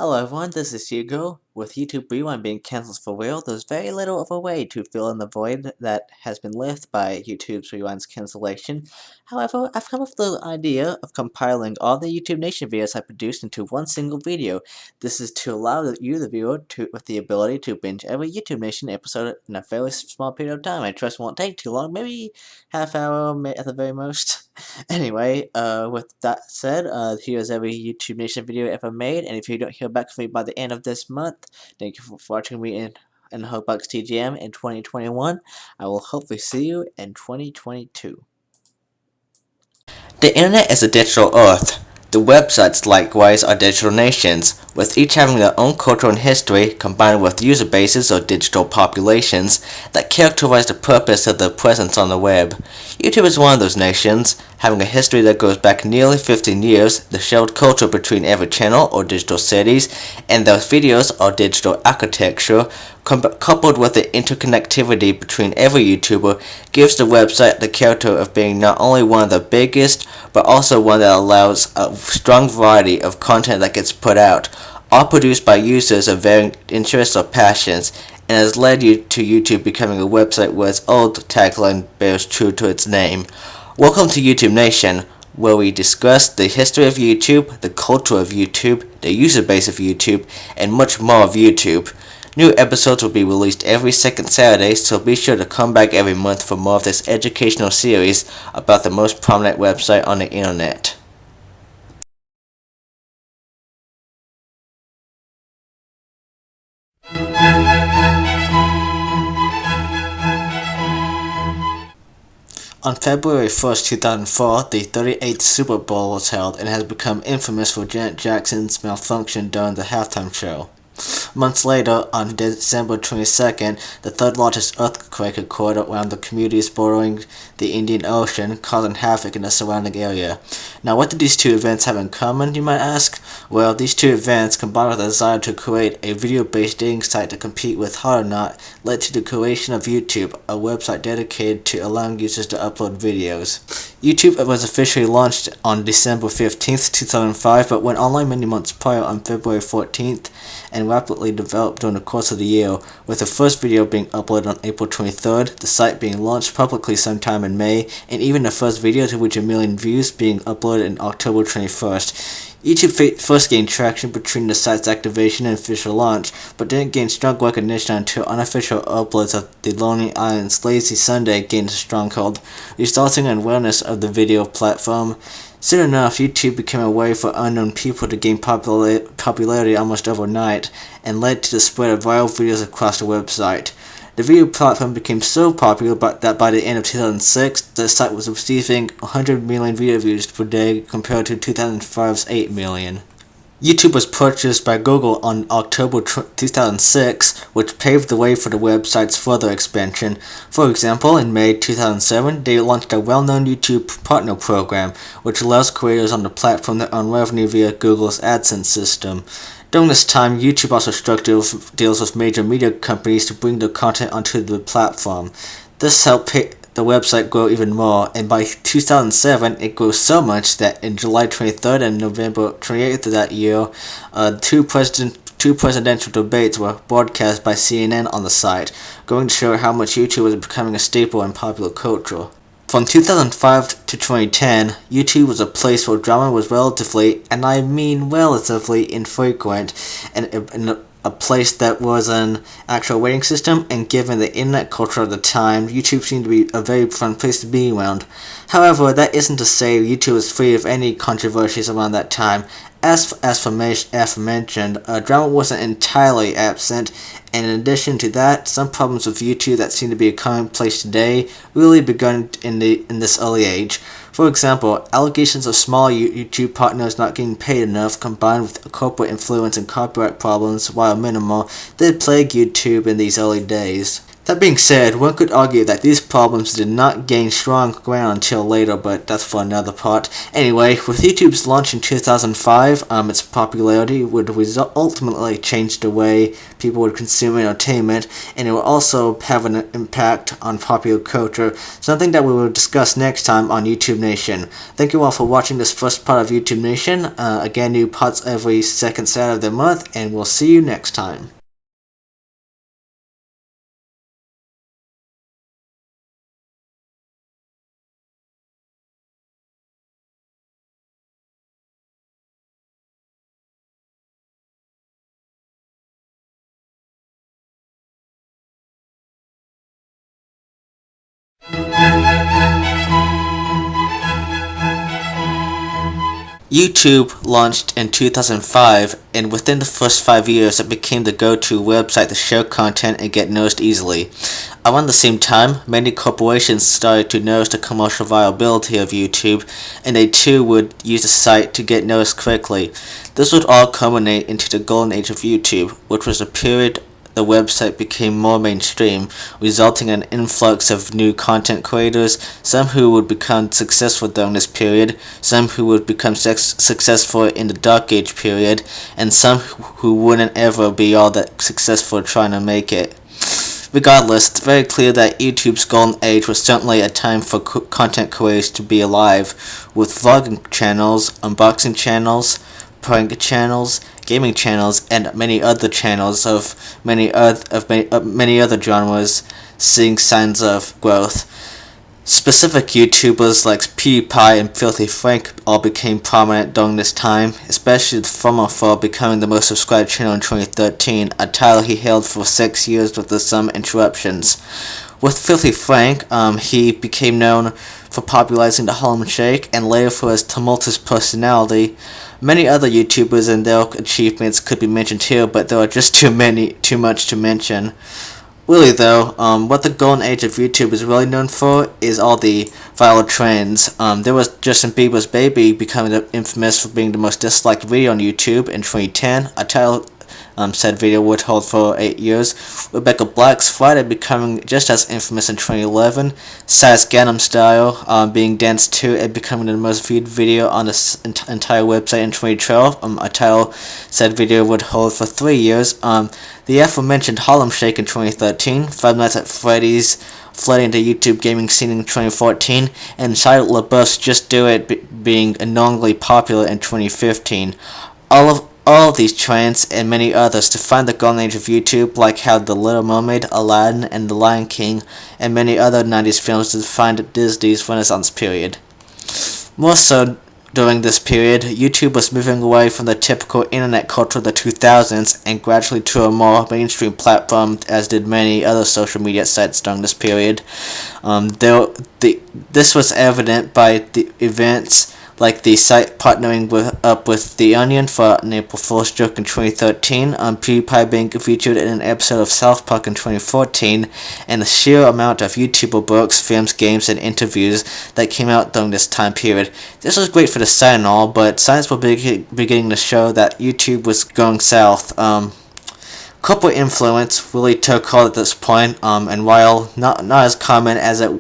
Hello everyone, this is Hugo. With YouTube Rewind being cancelled for real, there's very little of a way to fill in the void that has been left by YouTube's Rewind's cancellation. However, I've come up with the idea of compiling all the YouTube Nation videos I produced into one single video. This is to allow you, the viewer, with the ability to binge every YouTube Nation episode in a fairly small period of time. I trust it won't take too long, maybe half hour at the very most. Anyway, with that said, here's every YouTube Nation video ever made, and if you don't hear back from me by the end of this month, thank you for watching me in Hugbox TGM in 2021. I will hopefully see you in 2022. The internet is a digital earth. The websites likewise are digital nations, with each having their own culture and history combined with user bases or digital populations that characterize the purpose of their presence on the web. YouTube is one of those nations, having a history that goes back nearly 15 years, the shared culture between every channel or digital cities, and those videos or digital architecture, coupled with the interconnectivity between every YouTuber, gives the website the character of being not only one of the biggest, but also one that allows a strong variety of content that gets put out, all produced by users of varying interests or passions, and has led to YouTube becoming a website where its old tagline bears true to its name. Welcome to YouTube Nation, where we discuss the history of YouTube, the culture of YouTube, the user base of YouTube, and much more of YouTube. New episodes will be released every second Saturday, so be sure to come back every month for more of this educational series about the most prominent website on the internet. On February 1st, 2004, the 38th Super Bowl was held and has become infamous for Janet Jackson's malfunction during the halftime show. Months later, on December 22nd, the third largest earthquake occurred around the communities bordering the Indian Ocean, causing havoc in the surrounding area. Now, what did these two events have in common, you might ask? Well, these two events, combined with a desire to create a video-based dating site to compete with Hot or Not, led to the creation of YouTube, a website dedicated to allowing users to upload videos. YouTube was officially launched on December 15th, 2005, but went online many months prior on February 14th, and rapidly developed during the course of the year, with the first video being uploaded on April 23rd, the site being launched publicly sometime in May, and even the first video to reach 1 million views being uploaded in October 21st. YouTube first gained traction between the site's activation and official launch, but didn't gain strong recognition until unofficial uploads of The Lonely Island's Lazy Sunday gained a stronghold, resulting in awareness of the video platform. Soon enough, YouTube became a way for unknown people to gain popularity almost overnight, and led to the spread of viral videos across the website. The video platform became so popular that by the end of 2006, the site was receiving 100 million video views per day compared to 2005's 8 million. YouTube was purchased by Google on October 2006, which paved the way for the website's further expansion. For example, in May 2007, they launched a well-known YouTube Partner Program, which allows creators on the platform to earn revenue via Google's AdSense system. During this time, YouTube also struck deals with major media companies to bring their content onto the platform. This helped the website grow even more, and by 2007 it grew so much that in July 23rd and November 28th of that year, two presidential debates were broadcast by CNN on the site, going to show how much YouTube was becoming a staple in popular culture. From 2005 to 2010, YouTube was a place where drama was relatively, and I mean relatively, infrequent, and a place that was an actual rating system, and given the internet culture of the time, YouTube seemed to be a very fun place to be around. However, that isn't to say YouTube was free of any controversies around that time. As aforementioned, drama wasn't entirely absent, and in addition to that, some problems with YouTube that seem to be a commonplace today really begun in this early age. For example, allegations of small YouTube partners not getting paid enough, combined with corporate influence and copyright problems, while minimal, did plague YouTube in these early days. That being said, one could argue that these problems did not gain strong ground until later, but that's for another part. Anyway, with YouTube's launch in 2005, its popularity would ultimately change the way people would consume entertainment, and it will also have an impact on popular culture, something that we will discuss next time on YouTube Nation. Thank you all for watching this first part of YouTube Nation. Again, new parts every second Saturday of the month, and we'll see you next time. YouTube launched in 2005, and within the first 5 years, it became the go-to website to share content and get noticed easily. Around the same time, many corporations started to notice the commercial viability of YouTube, and they too would use the site to get noticed quickly. This would all culminate into the golden age of YouTube, which was a period the website became more mainstream, resulting in an influx of new content creators, some who would become successful during this period, some who would become successful in the dark age period, and some who wouldn't ever be all that successful trying to make it. Regardless, it's very clear that YouTube's golden age was certainly a time for content creators to be alive, with vlogging channels, unboxing channels, prank channels, gaming channels, and many other channels of many other genres seeing signs of growth. Specific YouTubers like PewDiePie and Filthy Frank all became prominent during this time, especially the former for becoming the most subscribed channel in 2013, a title he held for 6 years with some interruptions. With Filthy Frank, he became known for popularizing the Harlem Shake and later for his tumultuous personality. Many other YouTubers and their achievements could be mentioned here, but there are just too much to mention. Really though, what the golden age of YouTube is really known for is all the viral trends. There was Justin Bieber's Baby becoming infamous for being the most disliked video on YouTube in 2010, a title said video would hold for 8 years. Rebecca Black's Friday becoming just as infamous in 2011. Psy's Gangnam Style being danced to and becoming the most viewed video on the entire website in 2012. A title said video would hold for 3 years. The aforementioned Harlem Shake in 2013. Five Nights at Freddy's flooding the YouTube gaming scene in 2014, and Shia LaBeouf's Just Do It being annoyingly popular in 2015. All of these trends and many others define the golden age of YouTube, like how The Little Mermaid, Aladdin, and The Lion King, and many other 90s films defined Disney's Renaissance period. More so, during this period, YouTube was moving away from the typical internet culture of the 2000s and gradually to a more mainstream platform, as did many other social media sites during this period. This was evident by the events like the site partnering up with The Onion for an April Fool's joke in 2013, PewDiePie being featured in an episode of South Park in 2014, and the sheer amount of YouTuber books, films, games, and interviews that came out during this time period. This was great for the site and all, but signs were beginning to show that YouTube was going south. Corporate influence really took hold at this point, and while not as common as it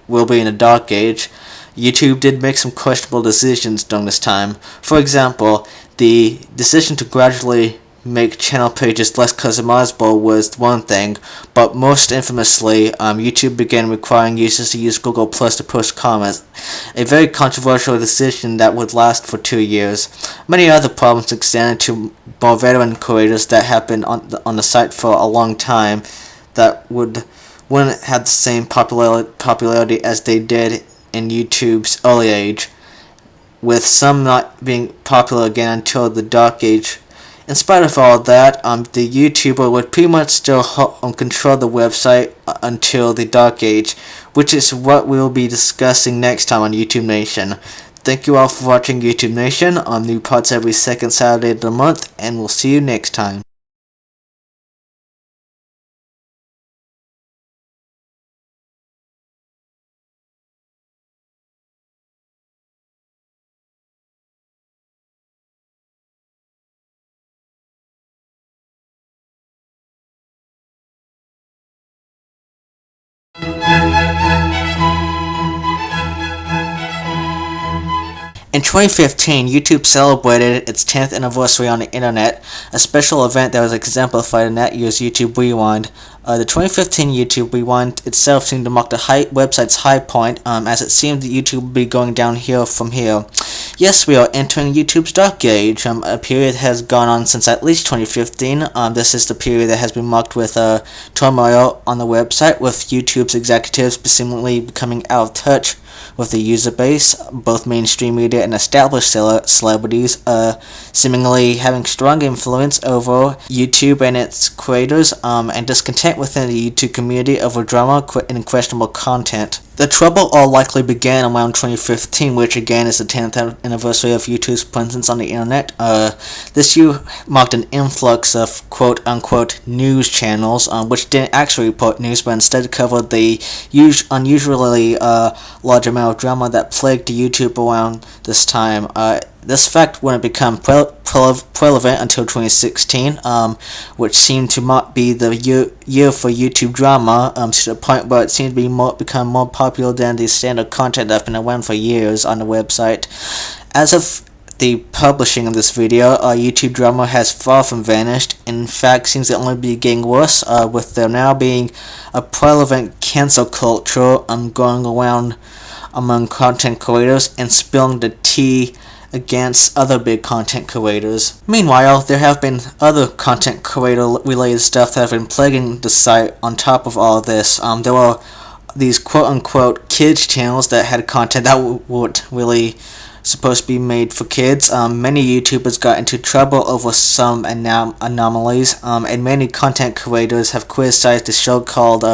will be in the dark age, YouTube did make some questionable decisions during this time. For example, the decision to gradually make channel pages less customizable was one thing, but most infamously, YouTube began requiring users to use Google Plus to post comments, a very controversial decision that would last for 2 years. Many other problems extended to more veteran creators that have been on the site for a long time that wouldn't have the same popularity as they did in YouTube's early age, with some not being popular again until the dark age. In spite of all that, the YouTuber would pretty much still control the website until the dark age, which is what we'll be discussing next time on YouTube Nation. Thank you all for watching YouTube Nation. New parts every second Saturday of the month, and we'll see you next time. In 2015, YouTube celebrated its 10th anniversary on the internet, a special event that was exemplified in that year's YouTube Rewind. The 2015 YouTube Rewind itself seemed to mark the website's high point, as it seemed that YouTube would be going downhill from here. Yes, we are entering YouTube's dark age. A period has gone on since at least 2015. This is the period that has been marked with turmoil on the website, with YouTube's executives seemingly becoming out of touch with the user base, both mainstream media and established celebrities seemingly having strong influence over YouTube and its creators, and discontent within the YouTube community over drama and questionable content. The trouble all likely began around 2015, which again is the 10th anniversary of YouTube's presence on the internet. This year marked an influx of quote-unquote news channels, which didn't actually report news, but instead covered the unusually large amount of drama that plagued YouTube around this time. This fact wouldn't become relevant until 2016, which seemed to be the year for YouTube drama, to the point where it seemed to become more popular than the standard content that's been around for years on the website. As of the publishing of this video, YouTube drama has far from vanished. In fact, seems to only be getting worse, with there now being a prevalent cancel culture going around among content creators and spilling the tea against other big content creators. Meanwhile, there have been other content creator related stuff that have been plaguing the site on top of all of this. There were these quote-unquote kids channels that had content that weren't really supposed to be made for kids. Many YouTubers got into trouble over some anomalies, and many content creators have criticized the show called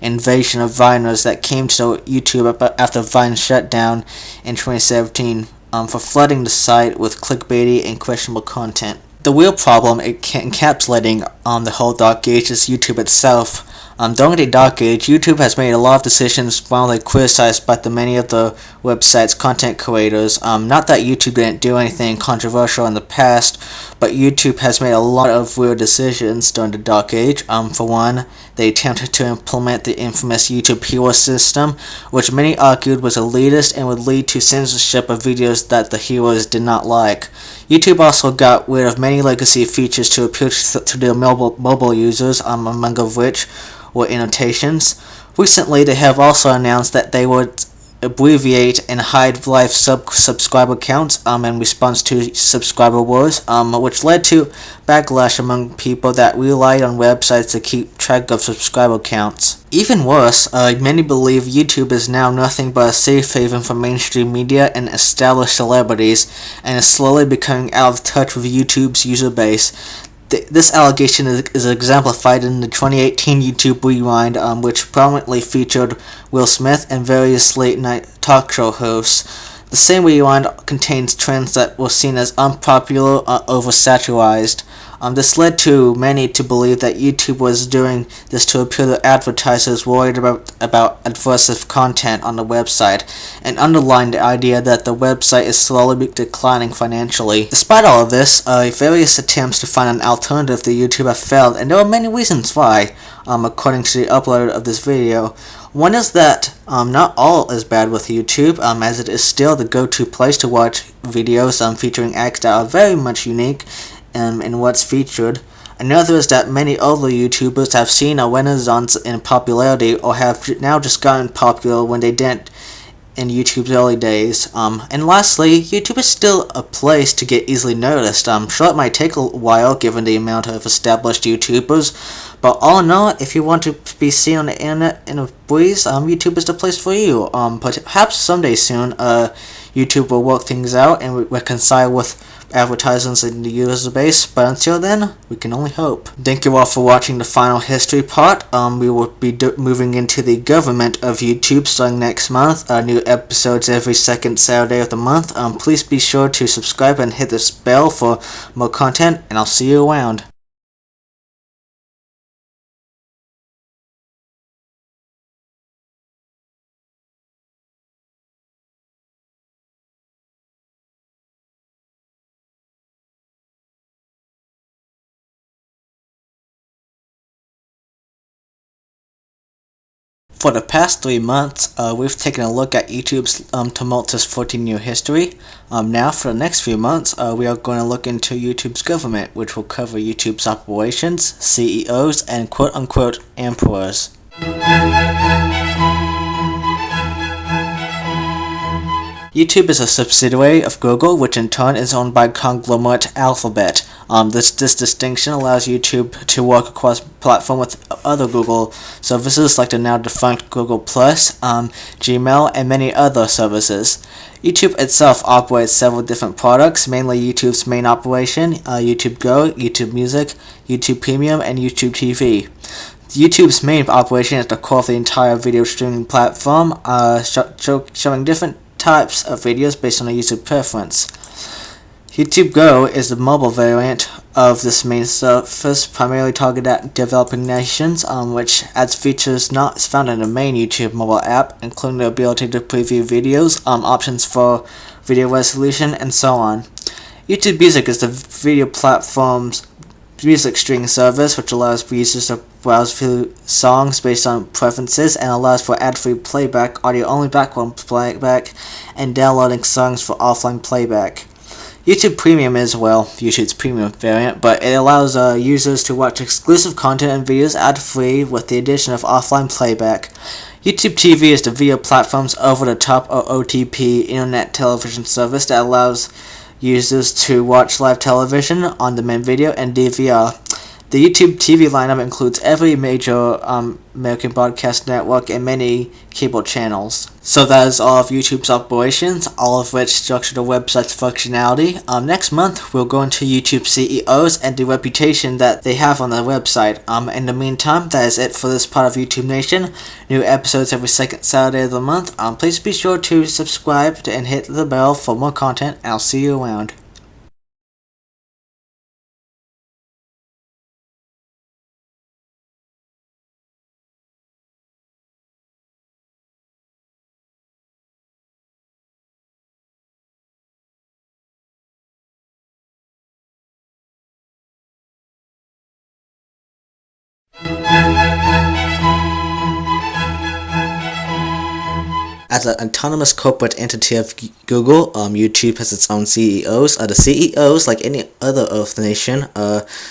Invasion of Viners that came to YouTube after Vine shut down in 2017, for flooding the site with clickbaity and questionable content. The real problem encapsulating the whole dark age is YouTube itself. During the dark age, YouTube has made a lot of decisions widely criticized by many of the website's content creators. Not that YouTube didn't do anything controversial in the past, but YouTube has made a lot of weird decisions during the dark age. For one, they attempted to implement the infamous YouTube Hero system, which many argued was elitist and would lead to censorship of videos that the heroes did not like. YouTube also got rid of many legacy features to appeal to their mobile users, among of which were annotations. Recently, they have also announced that they would abbreviate and hide live subscriber counts in response to subscriber wars, which led to backlash among people that relied on websites to keep track of subscriber counts. Even worse, many believe YouTube is now nothing but a safe haven for mainstream media and established celebrities, and is slowly becoming out of touch with YouTube's user base. This allegation is exemplified in the 2018 YouTube Rewind, which prominently featured Will Smith and various late-night talk show hosts. The same rewind contains trends that were seen as unpopular or oversaturized. This led to many to believe that YouTube was doing this to appeal to advertisers worried about adversive content on the website, and underlined the idea that the website is slowly declining financially. Despite all of this, various attempts to find an alternative to YouTube have failed, and there are many reasons why, according to the uploader of this video. One is that not all is bad with YouTube, as it is still the go-to place to watch videos featuring acts that are very much unique in what's featured. Another is that many older YouTubers have seen a renaissance in popularity, or have now just gotten popular when they didn't in YouTube's early days. And lastly, YouTube is still a place to get easily noticed. Sure, it might take a while given the amount of established YouTubers, but all in all, if you want to be seen on the internet in a breeze, YouTube is the place for you. Perhaps someday soon, YouTube will work things out and reconcile with advertisements in the user base, but until then, we can only hope. Thank you all for watching the final history part. We will be moving into the government of YouTube starting next month. New episodes every second Saturday of the month. Please be sure to subscribe and hit this bell for more content, and I'll see you around. For the past 3 months, we've taken a look at YouTube's tumultuous 14-year history. Now, for the next few months, we are going to look into YouTube's government, which will cover YouTube's operations, CEOs, and quote-unquote emperors. YouTube is a subsidiary of Google, which in turn is owned by conglomerate Alphabet. This distinction allows YouTube to work across platform with other Google services like the now defunct Google+, Gmail, and many other services. YouTube itself operates several different products, mainly YouTube's main operation, YouTube Go, YouTube Music, YouTube Premium, and YouTube TV. YouTube's main operation is the core of the entire video streaming platform, showing different types of videos based on a user preference. YouTube Go is the mobile variant of this main service, primarily targeted at developing nations, which adds features not found in the main YouTube mobile app, including the ability to preview videos, options for video resolution, and so on. YouTube Music is the video platform's music streaming service, which allows users to browse through songs based on preferences and allows for ad-free playback, audio-only background playback, and downloading songs for offline playback. YouTube Premium is, YouTube's premium variant, but it allows users to watch exclusive content and videos ad-free with the addition of offline playback. YouTube TV is the video platform's over-the-top or OTP internet television service that allows users to watch live television, on-demand video, and DVR. The YouTube TV lineup includes every major American broadcast network and many cable channels. So that is all of YouTube's operations, all of which structure the website's functionality. Next month, we'll go into YouTube CEOs and the reputation that they have on their website. In the meantime, that is it for this part of YouTube Nation. New episodes every second Saturday of the month. Please be sure to subscribe and hit the bell for more content. I'll see you around. As an autonomous corporate entity of Google, YouTube has its own CEOs. The CEOs, like any other Earth nation,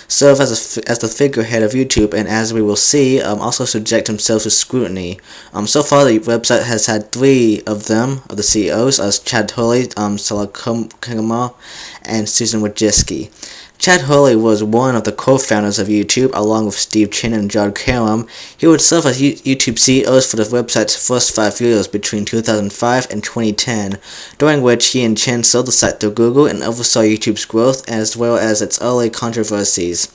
serve as the figurehead of YouTube, and as we will see, also subject themselves to scrutiny. So far, the website has had 3 of them, of the CEOs, as Chad Hurley, Sarah Kingma, and Susan Wojcicki. Chad Hurley was one of the co-founders of YouTube, along with Steve Chin and John Karam. He would serve as YouTube CEOs for the website's first 5 years between 2005 and 2010, during which he and Chin sold the site to Google and oversaw YouTube's growth as well as its early controversies.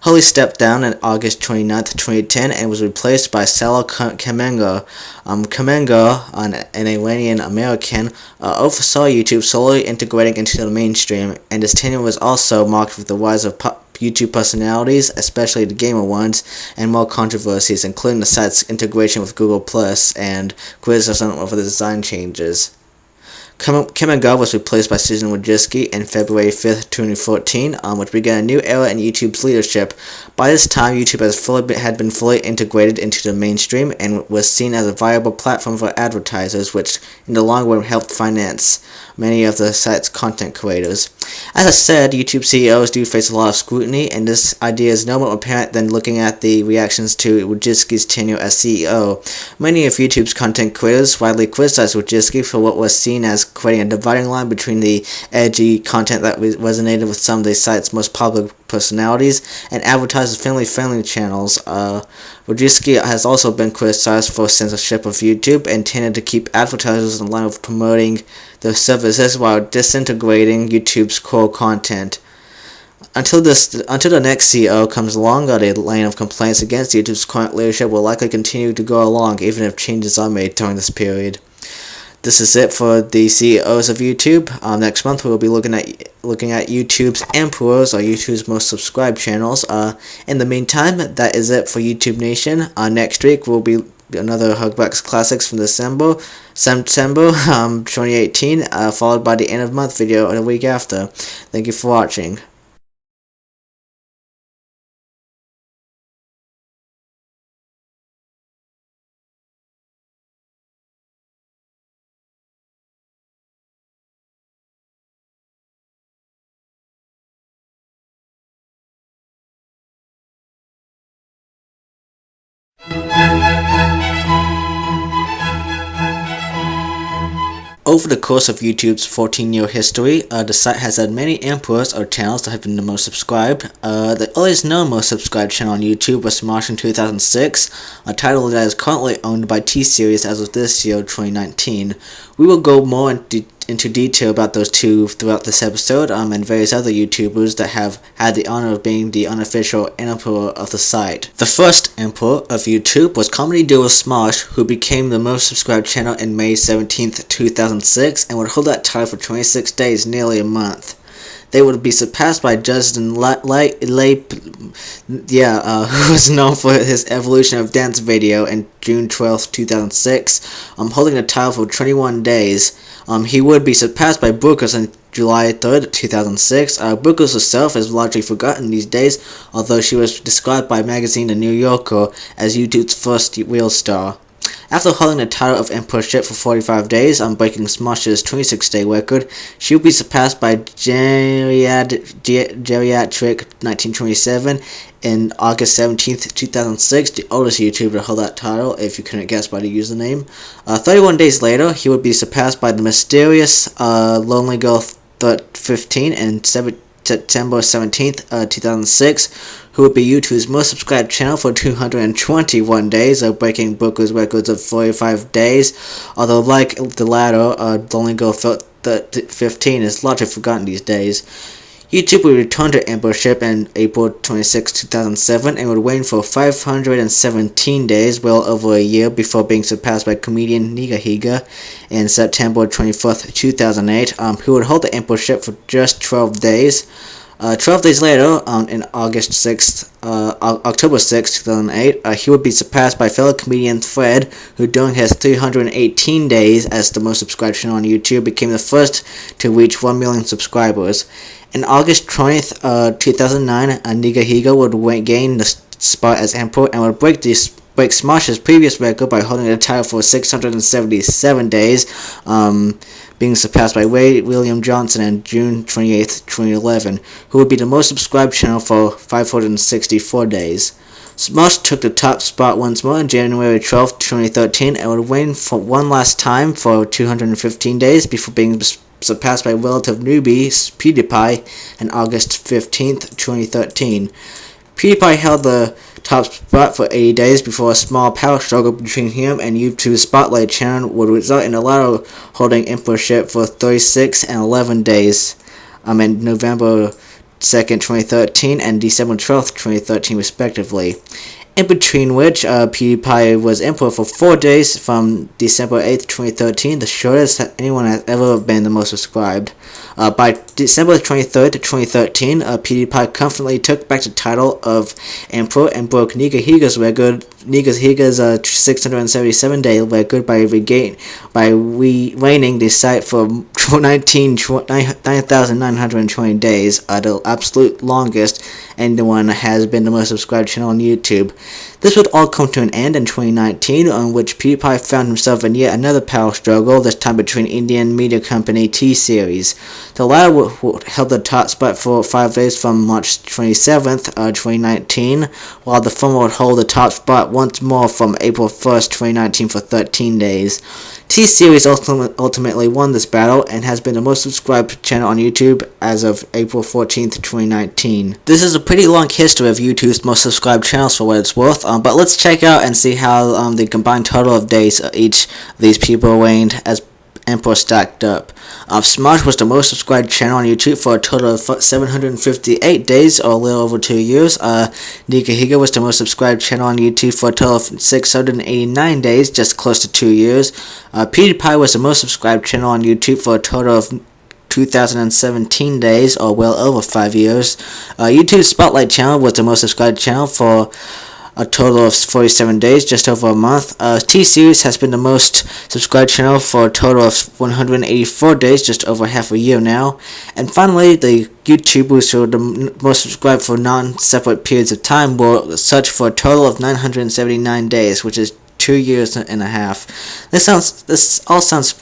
Hurley stepped down on August 29, 2010, and was replaced by Sarah Kamenga. Kamenga, an Iranian American, oversaw YouTube slowly integrating into the mainstream, and his tenure was also marked with the rise of YouTube personalities, especially the gamer ones, and more controversies, including the site's integration with Google+, and criticism over the design changes. Kamenga was replaced by Susan Wojcicki in February 5, 2014, which began a new era in YouTube's leadership. By this time, YouTube had been fully integrated into the mainstream and was seen as a viable platform for advertisers, which in the long run helped finance many of the site's content creators. As I said, YouTube CEOs do face a lot of scrutiny, and this idea is no more apparent than looking at the reactions to Wojcicki's tenure as CEO. Many of YouTube's content creators widely criticized Wojcicki for what was seen as creating a dividing line between the edgy content that resonated with some of the site's most popular personalities and advertisers' family-friendly channels. Wojcicki has also been criticized for censorship of YouTube and tended to keep advertisers in line with promoting their services while disintegrating YouTube's core content. Until the next CEO comes along, the line of complaints against YouTube's current leadership will likely continue to go along, even if changes are made during this period. This is it for the CEOs of YouTube. Next month we will be looking at YouTube's emperors, or YouTube's most subscribed channels. In the meantime, that is it for YouTube Nation. Next week will be another Hugbox Classics from September 2018, followed by the end of month video the week after. Thank you for watching. Over the course of YouTube's 14-year history, the site has had many emperors or channels that have been the most subscribed. The earliest known most subscribed channel on YouTube was Smosh in 2006, a title that is currently owned by T-Series as of this year, 2019. We will go more into detail about those two throughout this episode, and various other YouTubers that have had the honor of being the unofficial emperor of the site. The first emperor of YouTube was comedy duo Smosh, who became the most subscribed channel in May 17th, 2006, and would hold that title for 26 days, nearly a month. They would be surpassed by Justin who was known for his Evolution of Dance video in June 12th, 2006, holding the title for 21 days. He would be surpassed by Brookers on July 3rd, 2006. Brookers herself is largely forgotten these days, although she was described by magazine The New Yorker as YouTube's first real star. After holding the title of emperorship for 45 days, breaking Smosh's 26-day record, she would be surpassed by Geriatric 1927 in August 17th, 2006, the oldest YouTuber to hold that title, if you couldn't guess by the username. 31 days later, he would be surpassed by the mysterious Lonely Girl 15 in September 17th, 2006, who would be YouTube's most subscribed channel for 221 days, breaking Booker's records of 45 days, although like the latter, Lonely Girl 15 is largely forgotten these days. YouTube would return to emperorship in April 26, 2007, and would reign for 517 days, well over a year, before being surpassed by comedian Nigahiga in September 24th, 2008, who would hold the emperorship for just 12 days. 12 days later, in October 6, 2008, he would be surpassed by fellow comedian Fred, who during his 318 days as the most subscribed channel on YouTube became the first to reach 1 million subscribers. In August 20th, 2009, Nigahiga would gain the spot as emperor and would break Smosh's previous record by holding the title for 677 days, being surpassed by William Johnson in June 28th, 2011, who would be the most subscribed channel for 564 days. Smosh took the top spot once more on January 12th, 2013, and would reign for one last time for 215 days before being surpassed by relative newbie PewDiePie on August 15th, 2013. PewDiePie held the top spot for 80 days before a small power struggle between him and YouTube's Spotlight channel would result in the latter holding emperorship for 36 and 11 days in November 2nd, 2013 and December 12th, 2013 respectively. In between which, PewDiePie was emperor for 4 days from December 8th, 2013, the shortest that anyone has ever been the most subscribed. By December 23rd, 2013, PewDiePie confidently took back the title of emperor and broke Nigahiga's record, Nigahiga's 677-day record by reigning the site for 9,920 days, the absolute longest anyone has been the most subscribed channel on YouTube. This would all come to an end in 2019, on which PewDiePie found himself in yet another power struggle, this time between Indian media company T-Series. The latter held the top spot for 5 days from March 27th, 2019, while the former would hold the top spot once more from April 1st, 2019 for 13 days. T-Series ultimately won this battle and has been the most subscribed channel on YouTube as of April 14th, 2019. This is a pretty long history of YouTube's most subscribed channels for what it's worth, but let's check out and see how the combined total of days each of these people reigned as emperor stacked up. Smosh was the most subscribed channel on YouTube for a total of 758 days, or a little over 2 years. Nigahiga was the most subscribed channel on YouTube for a total of 689 days, just close to 2 years. PewDiePie was the most subscribed channel on YouTube for a total of 2017 days, or well over 5 years. YouTube's Spotlight channel was the most subscribed channel for a total of 47 days, just over a month. T-Series has been the most subscribed channel for a total of 184 days, just over half a year now. And finally, the YouTubers who are the most subscribed for non-separate periods of time were such for a total of 979 days, which is 2 years and a half. This all sounds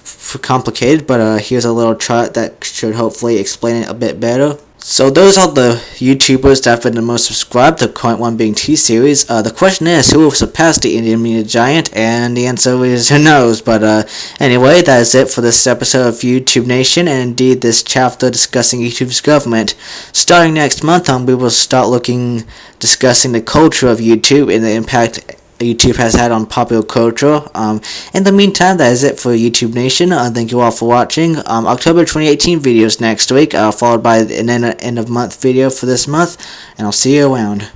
complicated, but here's a little chart that should hopefully explain it a bit better. So those are the YouTubers that have been the most subscribed, the current one being T-Series. The question is, who will surpass the Indian Media Giant? And the answer is, who knows? But anyway, that is it for this episode of YouTube Nation, and indeed this chapter discussing YouTube's government. Starting next month, we will start discussing the culture of YouTube and the impact YouTube has had on popular culture. In the meantime, that is it for YouTube Nation. Thank you all for watching. October 2018 videos next week, followed by an end of month video for this month, and I'll see you around.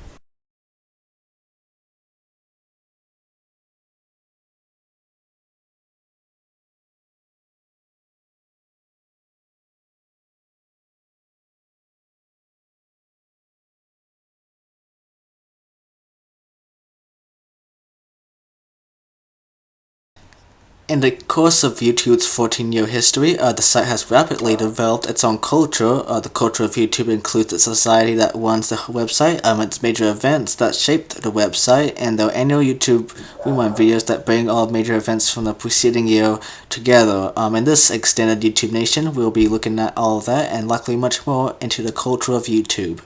In the course of YouTube's 14-year history, the site has rapidly developed its own culture. The culture of YouTube includes the society that runs the website, its major events that shaped the website, and the annual YouTube Rewind videos that bring all major events from the preceding year together. In this extended YouTube Nation, we'll be looking at all of that and likely much more into the culture of YouTube.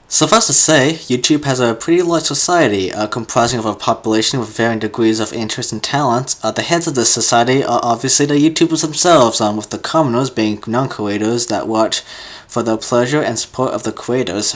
Suffice to say, YouTube has a pretty large society, comprising of a population with varying degrees of interest and talents. The heads of this society are obviously the YouTubers themselves, with the commoners being non-creators that watch for the pleasure and support of the creators.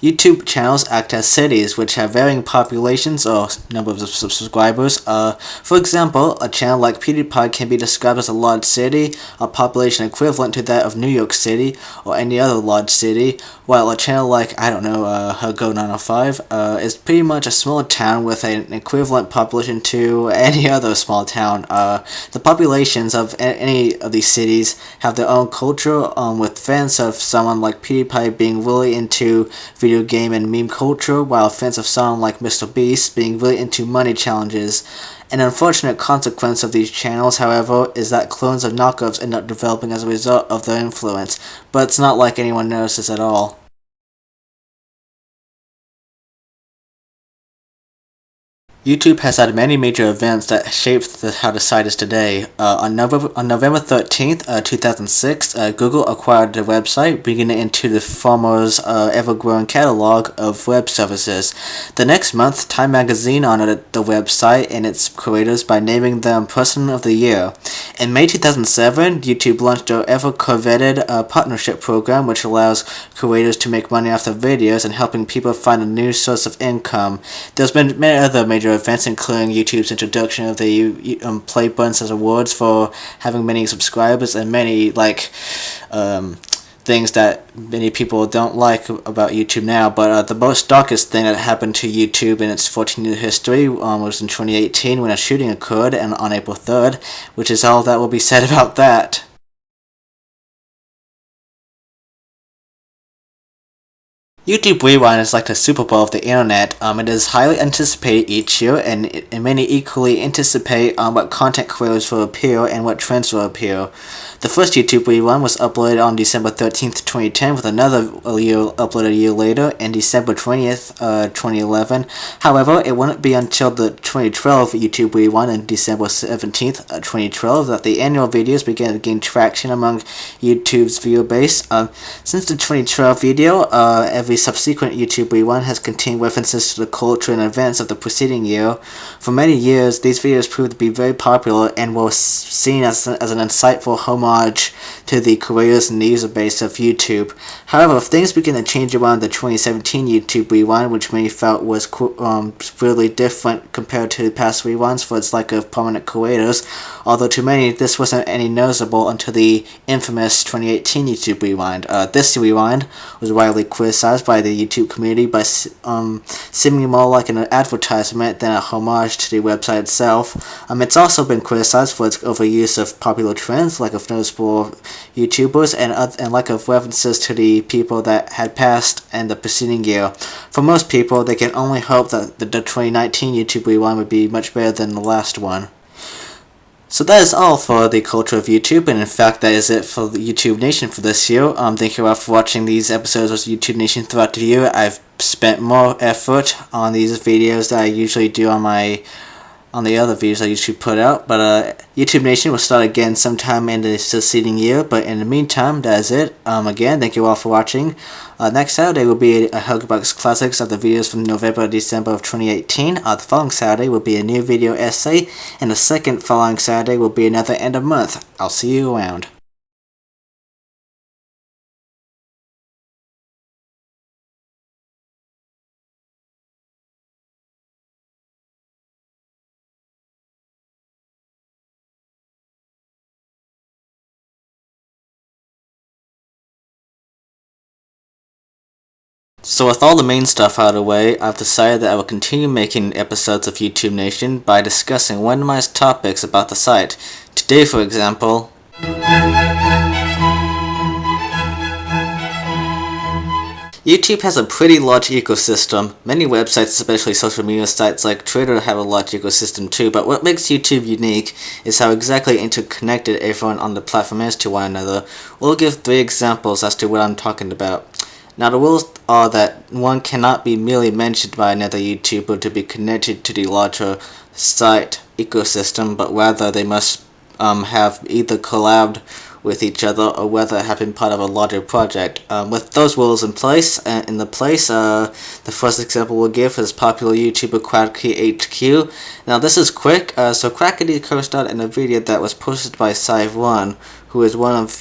YouTube channels act as cities, which have varying populations or numbers of subscribers. For example, a channel like PewDiePie can be described as a large city, a population equivalent to that of New York City or any other large city, while a channel like, Hugbox is pretty much a small town with an equivalent population to any other small town. The populations of any of these cities have their own culture, with fans of someone like PewDiePie being really into video game and meme culture, while fans of someone like MrBeast being really into money challenges. An unfortunate consequence of these channels, however, is that clones of knockoffs end up developing as a result of their influence, but it's not like anyone notices at all. YouTube has had many major events that shaped how the site is today. On November 13th, 2006, Google acquired the website, bringing it into the former's ever-growing catalog of web services. The next month, Time Magazine honored the website and its creators by naming them Person of the Year. In May 2007, YouTube launched their ever-coveted partnership program, which allows creators to make money off their videos and helping people find a new source of income. There's been many other major events, including YouTube's introduction of the play buttons as awards for having many subscribers, and many things that many people don't like about YouTube now. But the most darkest thing that happened to YouTube in its 14-year history was in 2018 when a shooting occurred on April 3rd, which is all that will be said about that. YouTube Rewind is like the Super Bowl of the internet. It is highly anticipated each year, and many equally anticipate what content creators will appear and what trends will appear. The first YouTube Rewind was uploaded on December 13th, 2010, with another uploaded a year later, in December 20th, 2011. However, it wouldn't be until the 2012 YouTube Rewind on December 17th, 2012, that the annual videos began to gain traction among YouTube's viewer base. Since the 2012 video, every subsequent YouTube Rewind has contained references to the culture and events of the preceding year. For many years, these videos proved to be very popular and were seen as an insightful homage to the creators and the user base of YouTube. However, things began to change around the 2017 YouTube Rewind, which many felt was really different compared to past rewinds for its lack of prominent creators, although to many this wasn't any noticeable until the infamous 2018 YouTube Rewind. This rewind was widely criticized by the YouTube community by seeming more like an advertisement than a homage to the website itself. It's also been criticized for its overuse of popular trends, lack of noticeable YouTubers, and lack of references to the people that had passed and the preceding year. For most people, they can only hope that the 2019 YouTube Rewind would be much better than the last one. So that is all for the culture of YouTube, and in fact that is it for the YouTube Nation for this year. Thank you all for watching these episodes of YouTube Nation throughout the year. I've spent more effort on these videos than I usually do on the other videos I usually put out, but YouTube Nation will start again sometime in the succeeding year, but in the meantime, that is it. Again, thank you all for watching. Next Saturday will be a Hugbox Classics of the videos from November and December of 2018. The following Saturday will be a new video essay, and the second following Saturday will be another end of month. I'll see you around. So with all the main stuff out of the way, I've decided that I will continue making episodes of YouTube Nation by discussing randomized topics about the site. Today, for example, YouTube has a pretty large ecosystem. Many websites, especially social media sites like Twitter, have a large ecosystem too, but what makes YouTube unique is how exactly interconnected everyone on the platform is to one another. We'll give 3 examples as to what I'm talking about. Now the rules are that one cannot be merely mentioned by another YouTuber to be connected to the larger site ecosystem, but rather they must have either collabed with each other or whether have been part of a larger project. With those rules in place, the first example we'll give is popular YouTuber Crackety HQ. Now this is quick, so Crackety co-starred in a video that was posted by Sive1, who is one of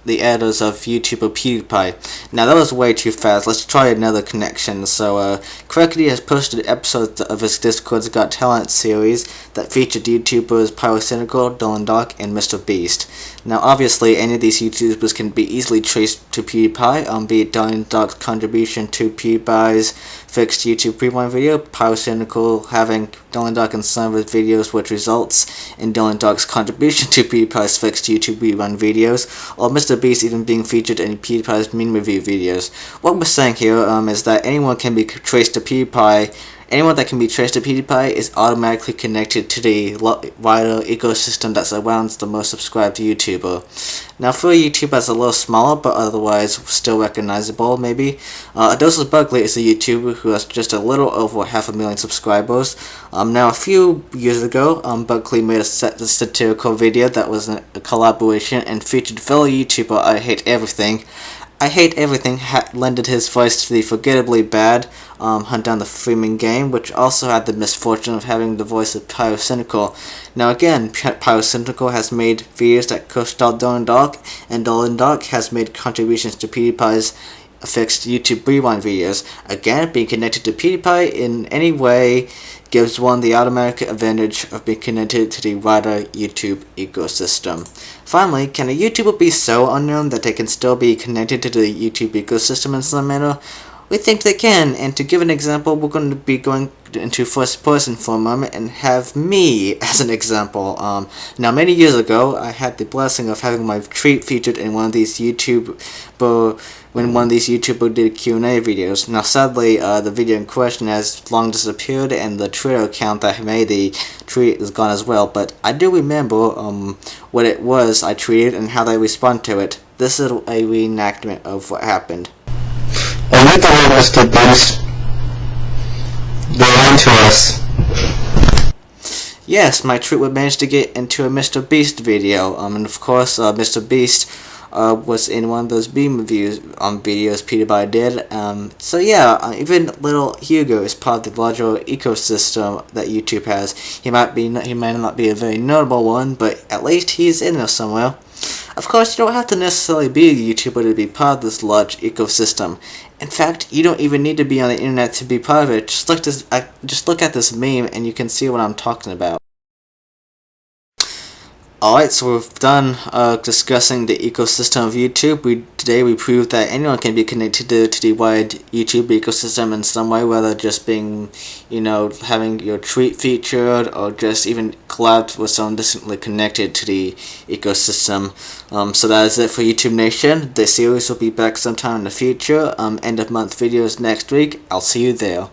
the editors of YouTuber PewDiePie. Now that was way too fast. Let's try another connection. So Crackety has posted episodes of his Discord's Got Talent series that featured YouTubers Pyrocynical, Dylan Dark, and Mr. Beast. Now obviously any of these YouTubers can be easily traced to PewDiePie, be it Dylan Dark's contribution to PewDiePie's fixed YouTube Rewind video, Pyrocynical having Dylan Dark in some of his videos, which results in Dylan Dark's contribution to PewDiePie's fixed YouTube Rewind videos, or Mr. Beast even being featured in PewDiePie's meme review videos. What we're saying here is that anyone can be traced to PewDiePie. Anyone that can be traced to PewDiePie is automatically connected to the wider ecosystem that surrounds the most subscribed YouTuber. Now for a YouTuber that's a little smaller but otherwise still recognizable maybe, Adosas Buckley is a YouTuber who has just a little over 500,000 subscribers. Now a few years ago, Buckley made a satirical video that was a collaboration and featured fellow YouTuber I Hate Everything. I Hate Everything lended his voice to the forgettably bad Hunt Down the Freeman game, which also had the misfortune of having the voice of Pyrocynical. Now again, Pyrocynical has made videos that co-starred Dylan Dark, and Dylan Dark has made contributions to PewDiePie's fixed YouTube Rewind videos. Again, being connected to PewDiePie in any way gives one the automatic advantage of being connected to the wider YouTube ecosystem. Finally, can a YouTuber be so unknown that they can still be connected to the YouTube ecosystem in some manner? We think they can, and to give an example, we're going to be going into first person for a moment and have me as an example. Now many years ago, I had the blessing of having my tweet featured in one of these when one of these YouTuber did Q&A videos. Now sadly, the video in question has long disappeared and the Twitter account that made the tweet is gone as well, but I do remember what it was I tweeted and how they responded to it. This is a reenactment of what happened. And with the way Mr. Beast, they lied to us. Yes, my tweet would manage to get into a Mr. Beast video, and of course, Mr. Beast was in one of those beam reviews videos PewDiePie did. So yeah, even little Hugo is part of the larger ecosystem that YouTube has. He might not be a very notable one, but at least he's in there somewhere. Of course, you don't have to necessarily be a YouTuber to be part of this large ecosystem. In fact, you don't even need to be on the internet to be part of it. Just look at this meme and you can see what I'm talking about. Alright, so we've done discussing the ecosystem of YouTube. Today we proved that anyone can be connected to the wide YouTube ecosystem in some way, whether just being, having your tweet featured or just even collabed with someone distantly connected to the ecosystem. So that is it for YouTube Nation. The series will be back sometime in the future. End of month videos next week. I'll see you there.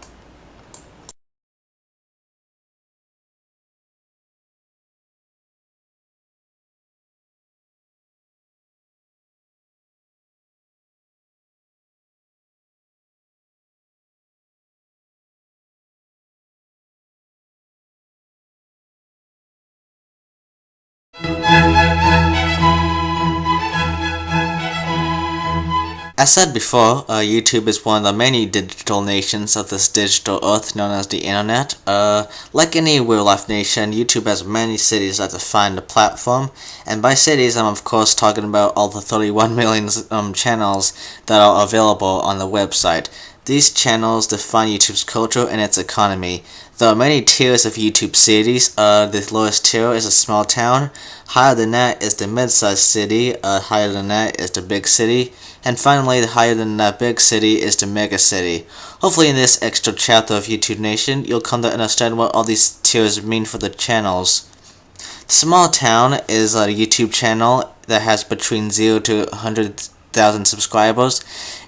As said before, YouTube is one of the many digital nations of this digital earth known as the internet. Like any real-life nation, YouTube has many cities that define the platform, and by cities I'm of course talking about all the 31 million channels that are available on the website. These channels define YouTube's culture and its economy. There are many tiers of YouTube cities. The lowest tier is a small town. Higher than that is the mid-sized city. Higher than that is the big city. And finally, the higher than that big city is the mega city. Hopefully in this extra chapter of YouTube Nation, you'll come to understand what all these tiers mean for the channels. The small town is a YouTube channel that has between 0 to 100,000 subscribers.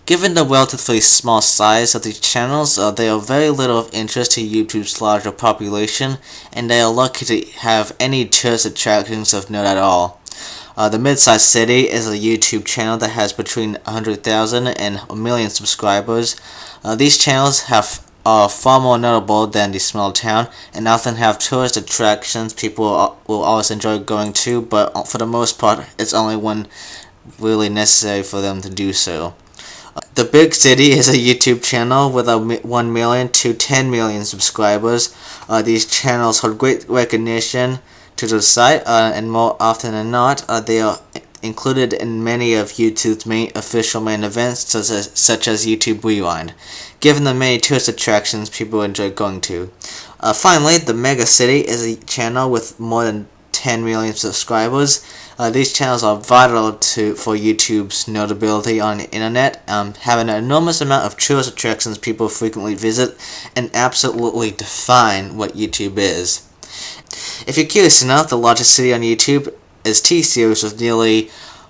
Given the relatively small size of these channels, they are very little of interest to YouTube's larger population, and they are lucky to have any tourist attractions of note at all. The mid-sized city is a YouTube channel that has between 100,000 and a million subscribers. These channels are far more notable than the small town and often have tourist attractions people will always enjoy going to, but for the most part, it's only when really necessary for them to do so. The big city is a YouTube channel with 1 million to 10 million subscribers. These channels hold great recognition to the site, and more often than not, they are included in many of YouTube's official main events, such as YouTube Rewind, given the many tourist attractions people enjoy going to. Finally, the Mega City is a channel with more than 10 million subscribers. These channels are vital for YouTube's notability on the internet, have an enormous amount of tourist attractions people frequently visit, and absolutely define what YouTube is. If you're curious enough, the largest city on YouTube is T-Series with nearly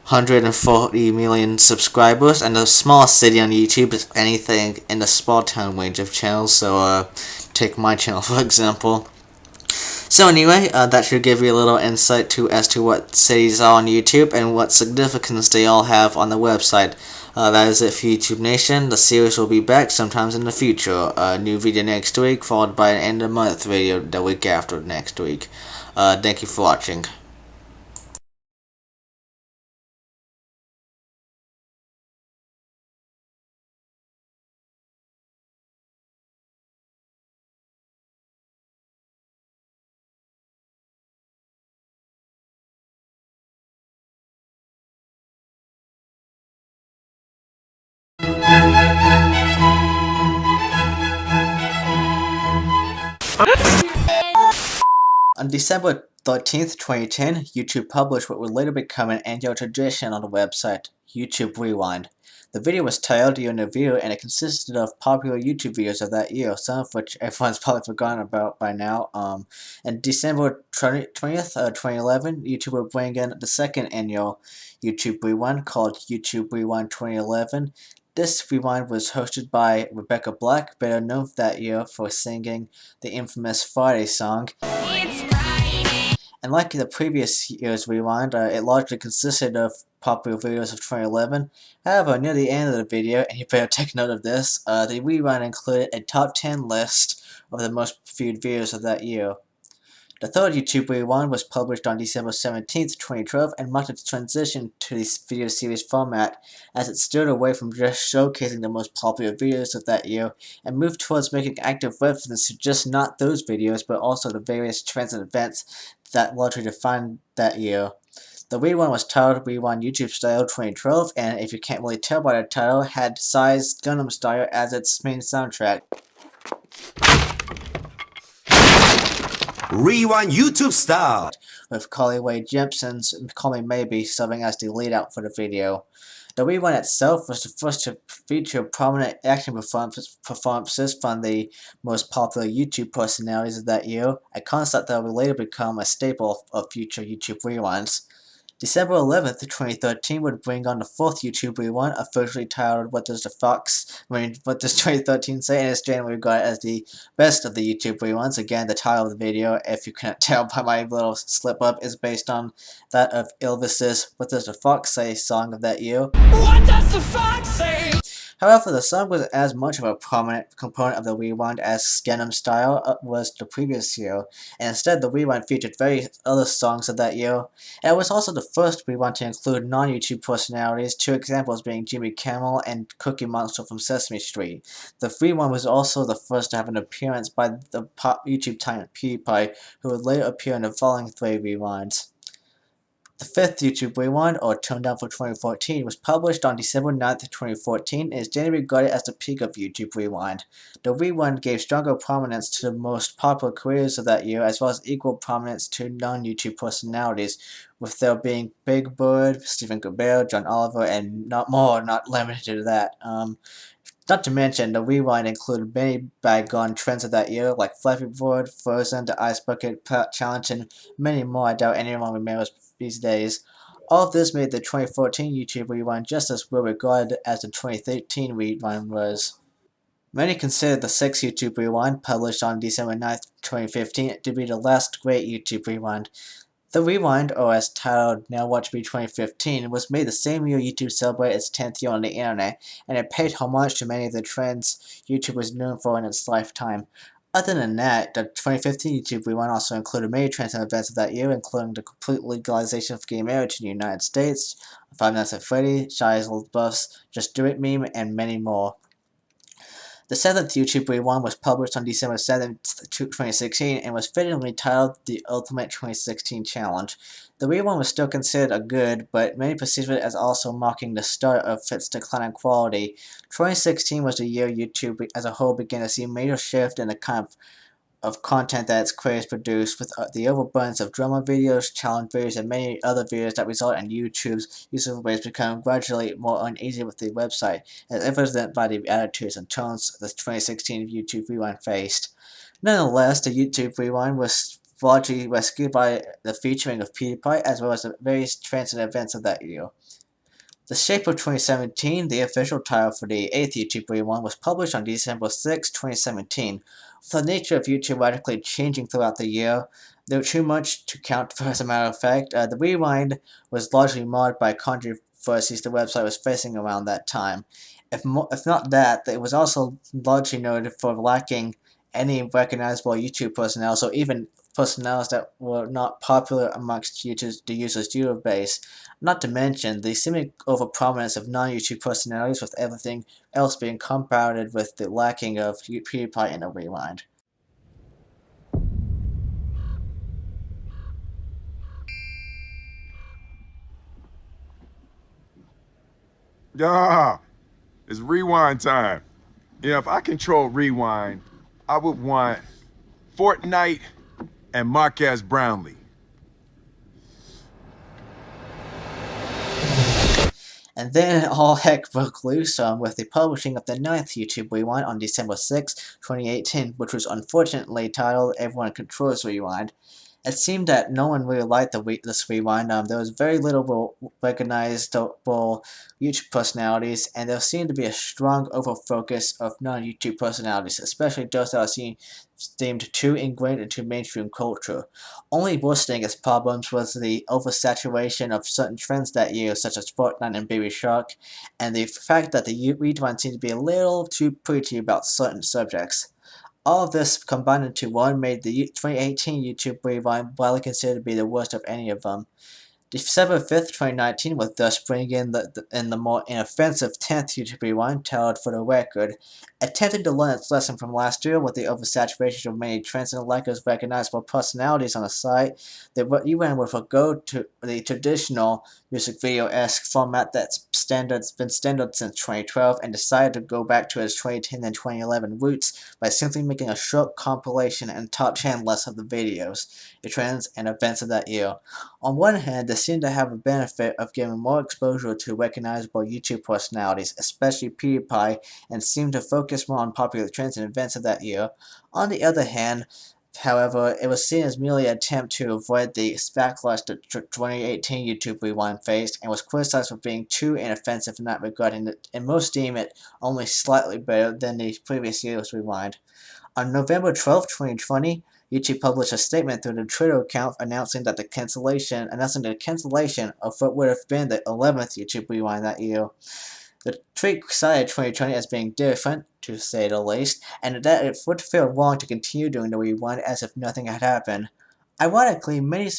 140 million subscribers, and the smallest city on YouTube is anything in the small town range of channels, so take my channel for example. So anyway, that should give you a little insight as to what cities are on YouTube and what significance they all have on the website. That is it for YouTube Nation. The series will be back sometimes in the future. A new video next week, followed by an end of month video the week after next week. Thank you for watching. On December 13th, 2010, YouTube published what would later become an annual tradition on the website, YouTube Rewind. The video was titled Year in Review, and it consisted of popular YouTube videos of that year, some of which everyone's probably forgotten about by now. And December 20th, 2011, YouTube will bring in the second annual YouTube Rewind called YouTube Rewind 2011. This rewind was hosted by Rebecca Black, better known that year for singing the infamous Friday song. And like the previous year's rewind, it largely consisted of popular videos of 2011. However, near the end of the video, and you better take note of this, the rewind included a top 10 list of the most viewed videos of that year. The third YouTube Rewind was published on December 17th, 2012, and marked its transition to this video series format, as it steered away from just showcasing the most popular videos of that year, and moved towards making active reference to just not those videos, but also the various trends and events that largely defined that year. The Rewind was titled Rewind YouTube Style 2012, and if you can't really tell by the title, had Psy's Gangnam Style as its main soundtrack. Rewind YouTube Style, with Carly Rae Jepsen's Call Me Maybe serving as the lead out for the video. The rewind itself was the first to feature prominent action performances from the most popular YouTube personalities of that year, a concept that will later become a staple of future YouTube rewinds. December 11th, 2013 would bring on the fourth YouTube rewind, officially titled What Does 2013 Say, and is generally regarded as the best of the YouTube rewinds. Again, the title of the video, if you can't tell by my little slip up, is based on that of Elvis's What Does the Fox Say song of that year. What does the fox say? However, the song wasn't as much of a prominent component of the rewind as Gangnam Style was the previous year, and instead the rewind featured various other songs of that year, and it was also the first rewind to include non-YouTube personalities, two examples being Jimmy Kimmel and Cookie Monster from Sesame Street. The rewind was also the first to have an appearance by the pop YouTube talent PewDiePie, who would later appear in the following three rewinds. The fifth YouTube rewind, or Tone Down for 2014, was published on December 9th, 2014 and is generally regarded as the peak of YouTube Rewind. The rewind gave stronger prominence to the most popular creators of that year, as well as equal prominence to non-YouTube personalities, with there being Big Bird, Stephen Colbert, John Oliver, and not limited to that. Not to mention, the rewind included many bygone trends of that year, like Flappy Bird, Frozen, the Ice Bucket Challenge, and many more I doubt anyone remembers these days. All of this made the 2014 YouTube rewind just as well regarded as the 2013 rewind was. Many consider the sixth YouTube rewind, published on December 9th, 2015, to be the last great YouTube rewind. The rewind, or as titled Now Watch Me 2015, was made the same year YouTube celebrated its 10th year on the internet, and it paid homage to many of the trends YouTube was known for in its lifetime. Other than that, the 2015 YouTube rewind also included many trends and events of that year, including the complete legalization of gay marriage in the United States, Five Nights at Freddy, Shia LaBeouf's Just Do It meme, and many more. The seventh YouTube rewind was published on December 7th, 2016, and was fittingly titled The Ultimate 2016 Challenge. The rewind was still considered a good, but many perceived it as also marking the start of its declining quality. 2016 was the year YouTube as a whole began to see a major shift in the kind of content that its creators produced, with the overabundance of drama videos, challenge videos, and many other videos that result in YouTube's user base becoming gradually more uneasy with the website, as evidenced by the attitudes and tones the 2016 YouTube Rewind faced. Nonetheless, the YouTube Rewind was largely rescued by the featuring of PewDiePie, as well as the various trends and events of that year. The Shape of 2017, the official title for the 8th YouTube Rewind, was published on December 6, 2017. With the nature of YouTube radically changing throughout the year, though too much to count for as a matter of fact, the Rewind was largely marred by controversies the website was facing around that time. If not that, it was also largely noted for lacking any recognizable YouTube personnel, or even personnel that were not popular amongst the user's user base. Not to mention the seeming overprominence of non-YouTube personalities, with everything else being compounded with the lacking of PewDiePie in the rewind. Yeah, it's rewind time. If I control rewind, I would want Fortnite and Marquez Brownlee. And then all heck broke loose with the publishing of the 9th YouTube Rewind on December 6, 2018, which was unfortunately titled Everyone Controls Rewind. It seemed that no one really liked this rewind. There was very little recognizable YouTube personalities, and there seemed to be a strong over-focus of non-YouTube personalities, especially those that are seemed too ingrained into mainstream culture. Only worsening its problems was the oversaturation of certain trends that year, such as Fortnite and Baby Shark, and the fact that the rewind seemed to be a little too preachy about certain subjects. All of this combined into one made the 2018 YouTube Rewind widely considered to be the worst of any of them. December 5th, 2019 would thus bring in the more inoffensive 10th YouTube Rewind, titled For the Record. Attempting to learn its lesson from last year with the oversaturation of many trends and lack of recognizable personalities on the site, the rewind would forgo to the traditional music video-esque format that's been standard since 2012, and decided to go back to its 2010 and 2011 roots by simply making a short compilation and top 10 lists of the videos, the trends, and events of that year. On one hand, they seem to have a benefit of giving more exposure to recognizable YouTube personalities, especially PewDiePie, and seem to focus more on popular trends and events of that year. On the other hand, however, it was seen as merely an attempt to avoid the backlash that 2018 YouTube Rewind faced, and was criticized for being too inoffensive in that regard, and most deem it only slightly better than the previous year's Rewind. On November 12, 2020, YouTube published a statement through the Twitter account announcing the cancellation of what would have been the 11th YouTube Rewind that year. The tweet cited 2020 as being different, to say the least, and that it would feel wrong to continue doing the rewind as if nothing had happened. Ironically, many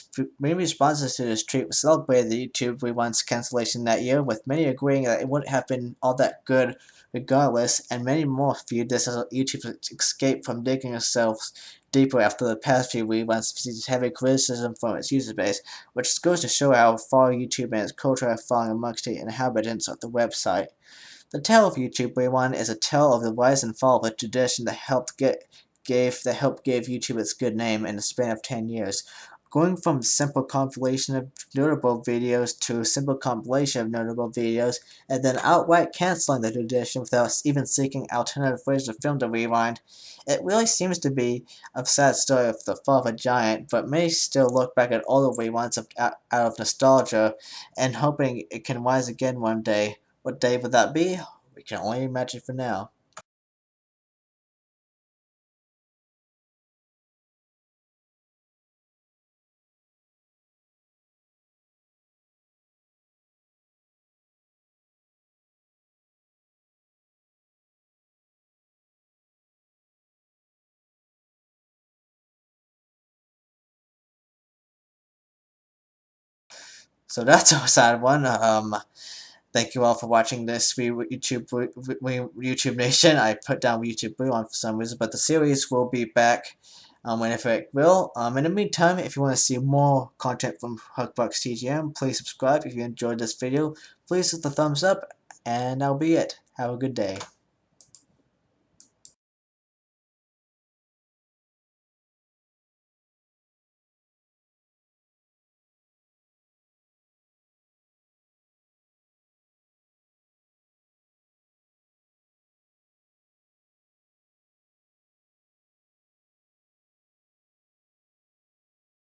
responses to this tweet celebrated the YouTube Rewind's cancellation that year, with many agreeing that it wouldn't have been all that good regardless, and many more viewed this as YouTube's escape from digging itself deeper after the past few rewinds received heavy criticism from its user base, which goes to show how far YouTube and its culture have fallen amongst the inhabitants of the website. The tale of YouTube Rewind is a tale of the rise and fall of a tradition that helped give YouTube its good name in the span of 10 years. Going from simple compilation of notable videos to a simple compilation of notable videos, and then outright canceling the tradition without even seeking alternative ways to film the rewind. It really seems to be a sad story of the fall of a giant, but many still look back at all the rewinds out of nostalgia and hoping it can rise again one day. What day would that be? We can only imagine for now. So that's a sad one. Thank you all for watching this YouTube Nation. I put down YouTube Rewind for some reason, but the series will be back whenever it will. In the meantime, if you want to see more content from Hugbox TGM, please subscribe. If you enjoyed this video, please hit the thumbs up, and that'll be it. Have a good day.